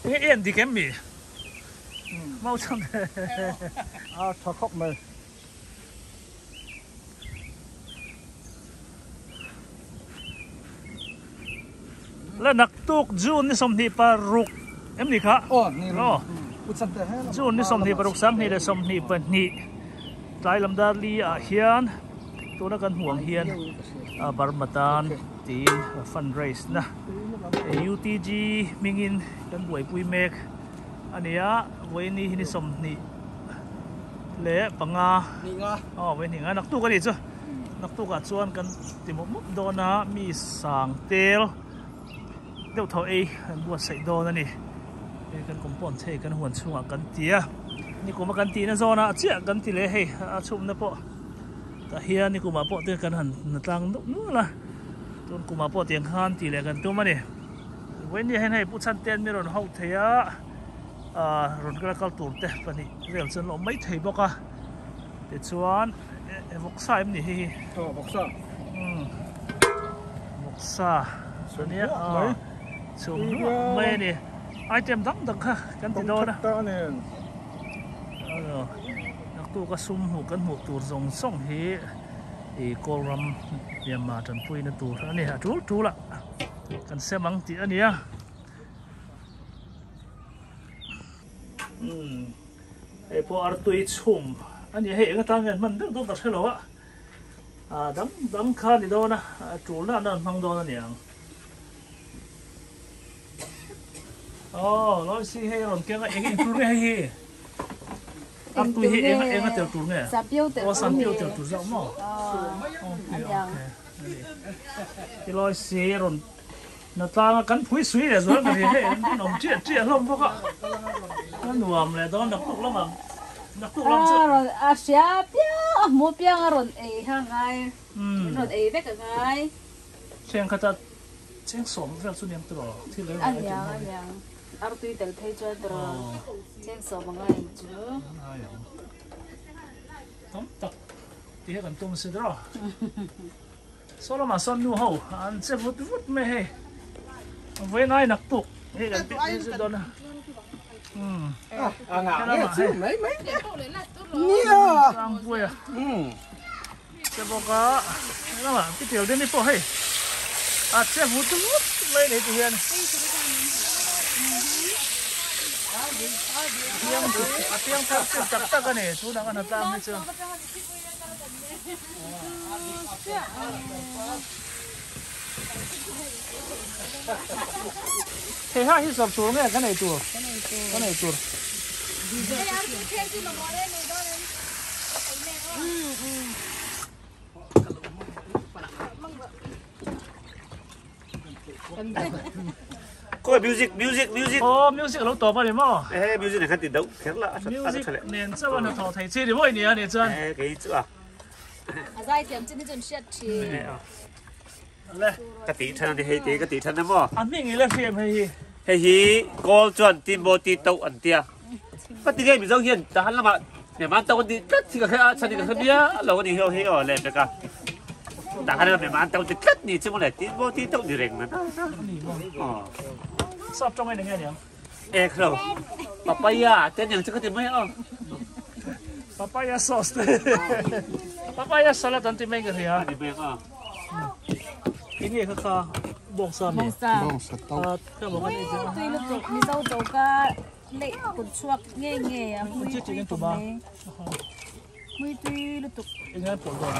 cái yên thì kém mì mau chăng thọ khóc mày là nặc tuộc June ni som ni paruk em ni kha June ni som ni paruk sang ni le som ni pa ni tai lam dar li a hian tu na kan huang hian barmatan tin fundraise na UTG mingin kan buai pui mek ania voi ni ni som ni le panga ni nga voi ni nga nak tu ka ni chu nak tu ka chuan kan timop do na mi sang tel deuh tho ei buat sai do na ni kan kompon the kan huan chunga kan tia ni kuma kan ti na zona chia kan ti le hei a chum na po ta hian ni kuma po te kan han na tlang nu la tun kuma po tiang han ti le kan tu ma ni wen ni hen hei pu chan ten mi ron hau theya ron kala kal tur te pani rel chen lo mai thei boka te chuan voksa em ni hi voksa voksa sonia chum mai ni item dang dang kha kan ti do na nak tu ka sum hu kan mu tur zong song hi koram yama tan pui na tur ani ha tu la kan semang ti ania po artui chum ani he nga tang man dang dong ka thelo a dam kha ni do na tu na nan phang do na niang lối xí hay rồi kia cái em tur nghe hi ăn tui hi em tiểu tur nghe san piêu tiểu tur rau mò cái lối xí rồi nó ta cắn phối suy để rồi cái gì nó chia lông vô cả nó nuông này đó nó cục lắm mà nó cục lắm chứ rồi xia piêu mua piêu rồi hàng ngày rồi bé cả ngày xem cái ta xem sớm phải suy niệm rồi thì lấy lại cái artui tel thei cho dro cheng so mangai chu tom tak ti kan tum se dro solo ma son nu ho an se vut me he ve nai nak tu he kan pi se don ngà chứ mấy nia sang vui se boka na ma pi tiểu đến đi po he se vut me ne ti hian tiang tak tak kan ni tu nak kan tang ni chu thế ha hi sập xuống cái này tur coi music. music lâu to bao nhiêu mà music này khăn tiền đấu khét lạ music nên sao mà thọ thầy chơi thì mỗi nè nè chân cái chữ à dai tiệm trên chân shit chi cái tỷ thân thì hay tí cái tỷ thân đó mà anh mình nghĩ là phim hay hi cô chuẩn tin bồ tin tàu ẩn tia cái tỷ cái mình giống hiền ta hắn là bạn nhà bán tàu thì cắt thì cái chân thì cái bia lâu cái này hiểu ở lên được cả ta hắn là nhà bán tàu thì cắt thì chứ không phải tin bồ tin tàu thì rèn mà sắp trong này nghe nhỉ không papaya tên yang chứ có tiền mấy không papaya sauce papaya salad anti mấy cái gì hả cái gì khác bông sa bông sa cái bông cái gì chứ tuy lúc tục mi dâu dâu cả lệ cột chuột nghe mình chưa chỉ đến tụi ba mi tuy lúc tục anh em bỏ rồi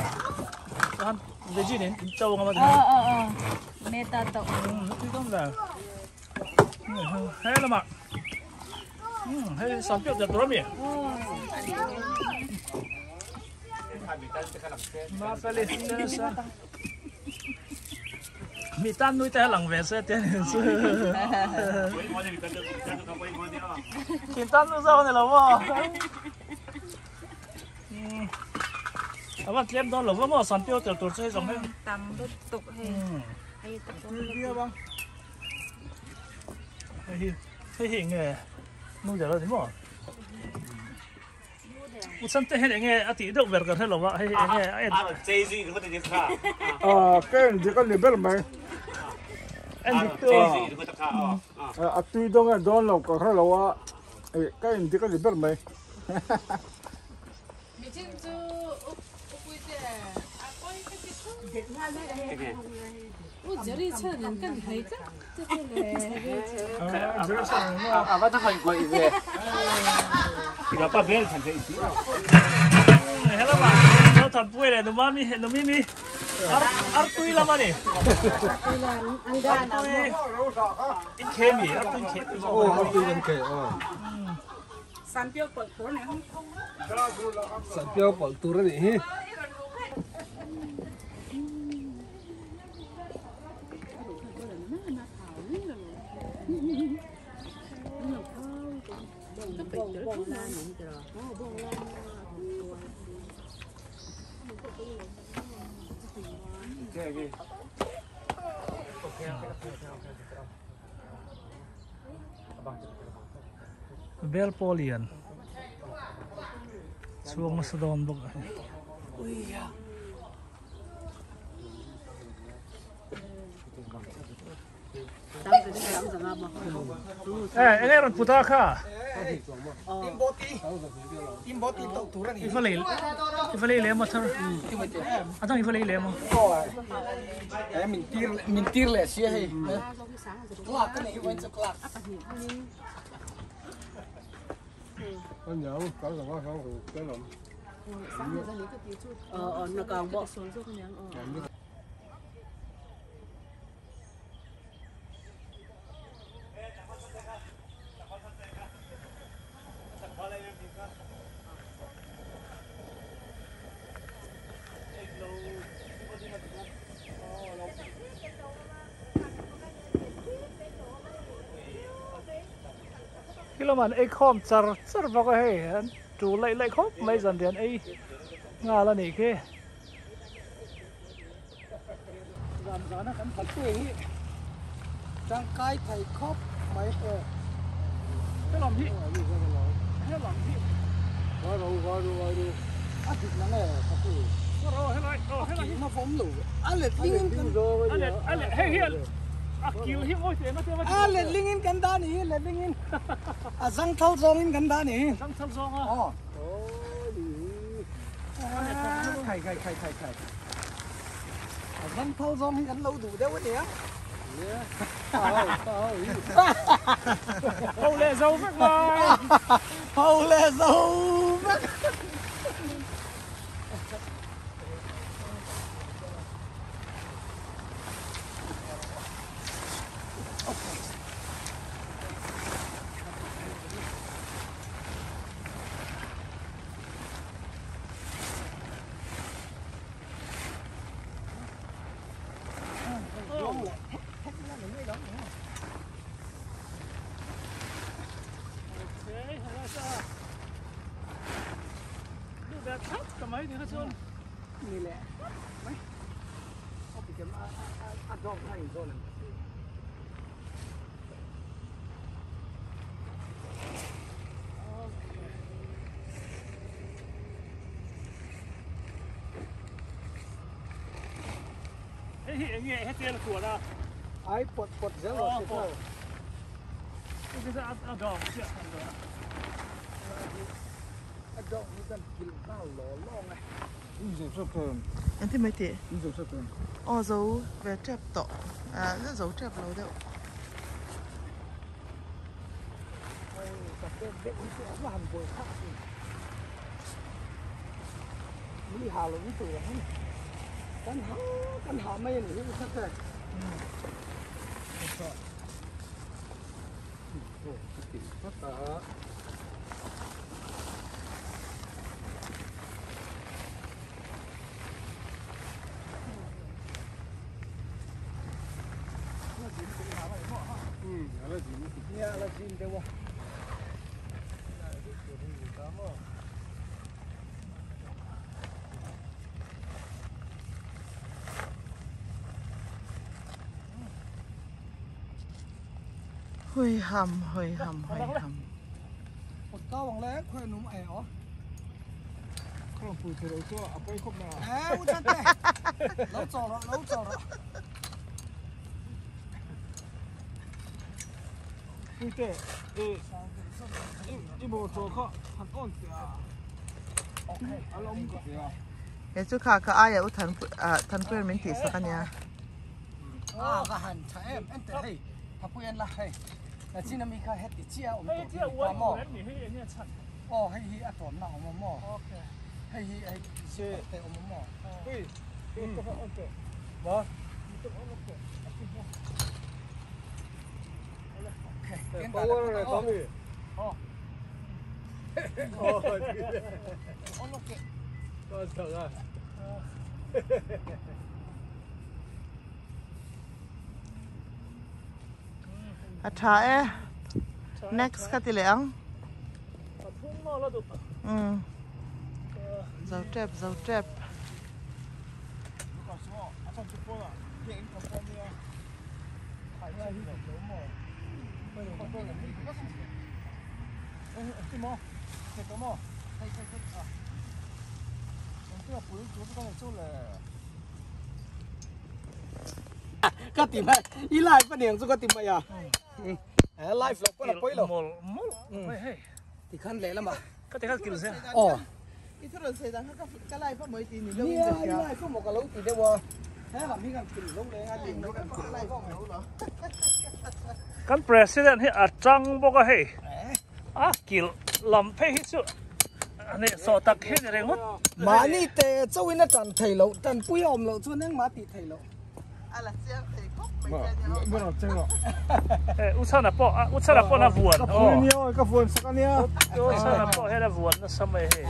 anh về gì đến tàu không mà mẹ ta tàu tuy không là hay là mà hay sản xuất được rồi mi mà phải lên mi tan nuôi tay lằng về xe tiền sư mi tan nuôi sao này là vô à bắt lem đó là vô mà sản xuất được rồi giống hay tầm lúc tục hay tập kia băng hay nghề nuôi được rồi thế mà อุสันเตเห็นเองอติดอกเวรกันให้หรอวะให้เองเจซีก็ได้ค่ะ cái gì có gì biết mày เอ็นดิตัว เจซีก็จะค่ะtuy đông cái đó là có cái là cái gì có gì biết mày มีชิ้นจูอุปุยเจ้อาก้อยก็จะชุ่ม我这里吃人更黑着，这个嘞，ว่าถ้าคนกลัวอีกเลยที่เราป้าเบี้ยทันทีสิเฮ้ยละมาเราทำป่วยเลยนุ่มมีนุ่มมีอาร์ตุยละมาเนี่ยอาร์ตุยอินเคมีอาร์ตุยเคมีโอ้เขาตีกันเกะ三标เปิดตัวในห้องทงสัตว์เปรี้ยวปอกตัวนี่ เบลโปเลียนช่วงมาสดอนบอกเอ้ยรันพุทธะค่ะอิมบอตีตกตัวนี่อีฟ้าเลยเลยมาเถอะอ่ะต้องอีฟ้าเลยเลยมั้งมินตีร์เลยเสียให้กลักกันนี่วันจะกลักanh nhớ có là có không cái lắm nó còn bộ ที่เรามันไอ้ข้อมจรบอกว่าเฮ้ยจูไล่ครบไม่สันเดียนไอ้งาละนี่แค่ร้านนั้นกันผัดตัวนี้จังไก่ไทยครบไม่ให้ลองพี่ให้ลองพี่ว่าดูอาทิตย์นั้นเลยผัดตัวให้ลองมาฟ้องหลูอะไรลิงกันอะไรเฮ้ยคิวที่โอ้ยเสียมาเสียมาอะไรลิงกันด้านนี้อะไรลิงสังเท่าซองกันด้านนี้สังซองอ่ะอ๋อไข่สังเท่าซองกันเราดูได้วะเนี่ยhầu lệ dâu mắc mai hầu lệ dâu mắc mấy thì hết trơnนี่แหละไม่เอาไปเก็บอัดดอกให้โดนเฮ้ยอย่างเงี้ยให้เตี้ยขวดอ่ะไอ้ปวดเยอะเลยปวดนี่คือจะอัดดอกเชื่อกันเลยอัดดอกนี่กันกินข้าวหล่อล่องไงdùng sốt thường anh thấy mấy tiền dùng sốt thường dấu về trap tọ rất dấu trap lâu đâu Mỹ Hà là những tuổi lắm căn họ mây này cũng sắc rồi là gì đâu hồi hầm một câu bằng lẽ khoe núm ẻo không phụ thuộc cho à quay khóc nào u chân tê lâu trò rồi phụ tê đi bộ trò khó hẳn ổn ok alo ông có cái chú khá cả ai ở thần quyền mình thì sao cái nhà cái hẳn chạy em tê hay học quen là hay là chỉ là mình khai hết thì chia ông tổ đi mò hay à tổ nào mà mò hay chơi tê ông mò ui tôi phải ổn tê vâng cái power này có gì con sợ à Acha next cái gì lẹng dầu trep cái tìm hay ý lại phát hiện cho cái tìm mày à live vlog có là quay đâu thì khăn lẽ lắm mà cái này kiểu gì ít rồi xây ra cái này có mấy tiền đâu ý lại có một cái lấu thì đâu thế là mình cần kiểu lấu đấy anh tìm nó cái này có không đó cái president hi a chang boka hei a kil lam phe hi chu ane so tak he ne rengot mà ni te châu in nó tràn thầy lấu tràn quý om lấu cho nên má tị thầy lấu là xem thầy khóc bữa nào chơi rồi usana po na vuan cái vuông sao cái này usana po he na vuan na samai he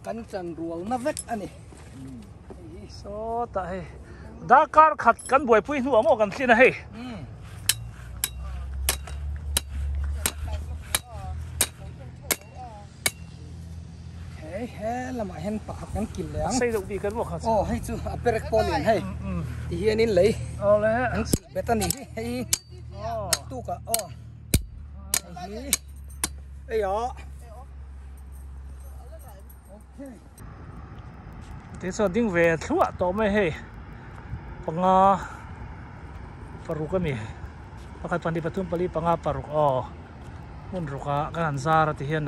cắn tràn ruộng nó vết anh này so ta he Dakar khat kan buai pui nu amo kan thlina hei he là mà hen pa kan kil leng sei do bi kan bo khat hay chu aperek polin hay thì hiền in lấy le anh betani hay tu cả hay ấy đó thế so ding ve thua to mai hei panga paruk kami pakai pandi patum pali panga paruk mun ruka kan zara ti hian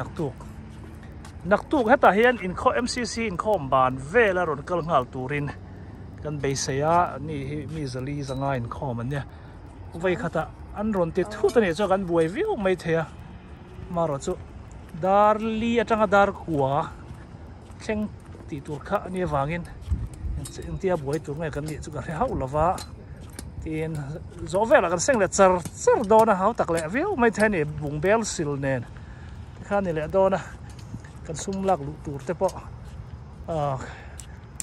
naktuk heta hian in kho MCC in khom ban vela ron kal ngal turin kan beisaya ni mi zali zanga in khom ania vai khata an ron ti thu tani cho kan buai viu mai thea maro chu dar li atanga dar kwa cheng ti tur kha ani wangin tia buai tur ngai kan ni chu ka hau lova tin zo vela kan seng le char dona hau tak le viu mai thani bung bel sil nen khan ni le dona kan sum lak lu tur te po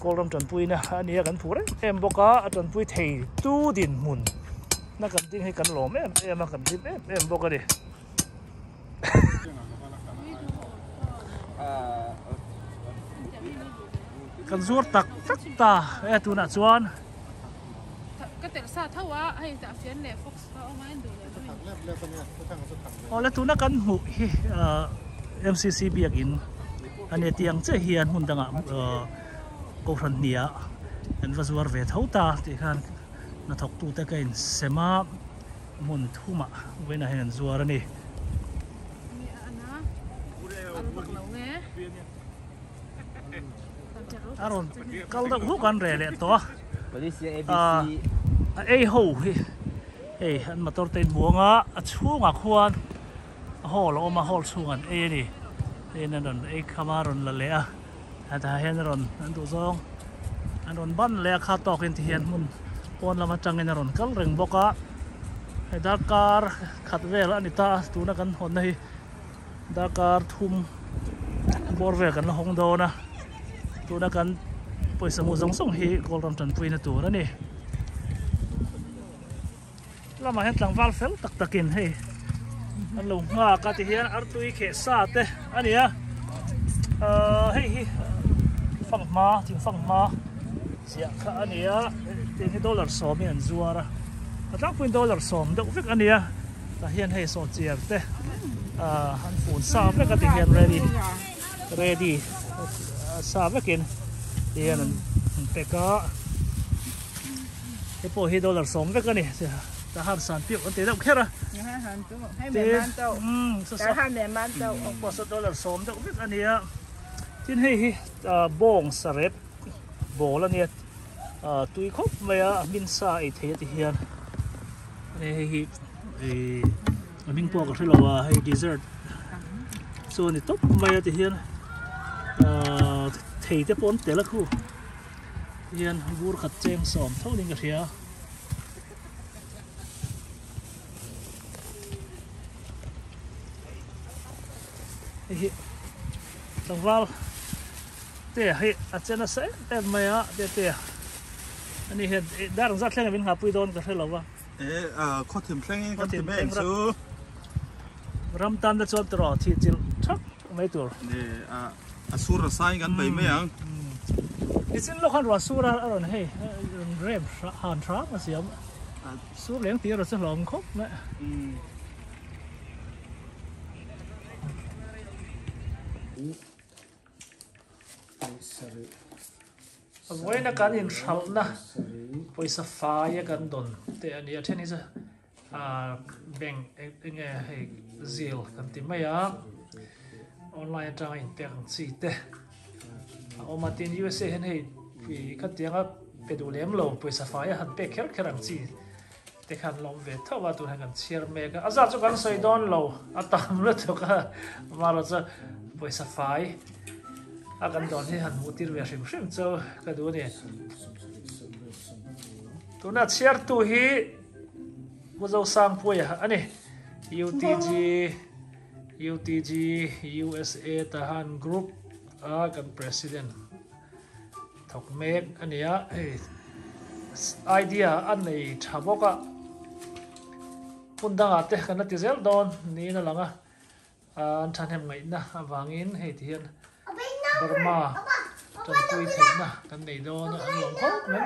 kolram tan pui na ania kan phur em boka tan pui thei tu din mun na kan ding he kan lom em kan dim em boka di kan zuar tak ta tu na chuan cái tiền sao thâu á hay đã phiến lệ fox có máy đủ le tu na kan hu hi MCC biak in ane tiang che hian hun danga ko ran nia an vazuar ve thauta ti khan na thok tu ta kain sema mun thuma wena hen zuar ani aron kal da hu kan re le to ai ho hi ei an motor ten buanga a chunga khuan hol oma hol chungan e ni ena ron e khamaron la le a ata hen ron an du zong an ron ban le kha tokin ti hian mun pon lama changena ron kal reng boka he Dakar khat vel ani ta tuna kan hon nei Dakar thum bor ve kan hong do na tuna kan poisa mu zong song hi kolram tan puina tur ani lama het lang val fel tak takin hei an lo nga ka ti hian artui khe sa te ania hei fang ma sia kha ania te dollar som an zuara $1 som deuh vek ania ta hian hei so chiar te han phun sa vek ati hian ready sa vekin hian peka cái bộ hi dollar sống với cái này ta hàng sản phẩm còn tiền đâu khét à Hai mẹ man tàu. cả hai mẹ man tàu. bộ số dollar sống đâu biết anh ấy tin hay bong sarep bồ là nè tui khóc mày min sa ấy thế thì hiền này mình bỏ cái là hay dessert so này tốt mày thì hiền thấy cái bốn tiền là khu hiền vua khát chém sòm thâu lên cái gì tông vào thế hay trên nó sẽ em mày á thế anh ấy hiện đang rất là mình học quy đôn cái là vậy có thêm phèn có thêm bánh su ram tan đã cho trò thì chỉ chắc mấy tuổi sura sai gan bay mấy ang ít xin lúc han rồi sura ở đây hey rem han trap mà xiêm sura liền tiếng rồi sẽ lòng khóc nữa với nó cái gì sầu na với sa phai cái đồn thì anh ấy thấy như bèn nghe hay deal cái tìm mấy online trang internet gì thế ông mà tiền USA hiện hay vì cái tiếng về đồ lém lâu với sa phai hắn bé kéo cái rằng gìแต่ขันลมเวทว่าตัวให้กันเชียร์เมกันอาจารย์จะกันใส่ดอนเราอาตามแล้วตัวก็มาเราจะไปสฟายอากันดอนที่หันมูติร์เวชิมชิมเจ้าก็ดูเนี่ยตัวน่าเชียร์ตัวฮีว่าเราสร้างป่วยอันนี้ UTG USA ทหารกรุ๊ปกัน president ถกเมกอันนี้ไอเดียอันนี้ชาวบ้านคุณดังอาเตะกันนัดที่เซลดอนนี่นั่นแหละนะอันทันเห็นไหมนะวางอินให้ที่บาร์มาจนคุยถึงนะกันในดอนอันหลงเขาเนี่ย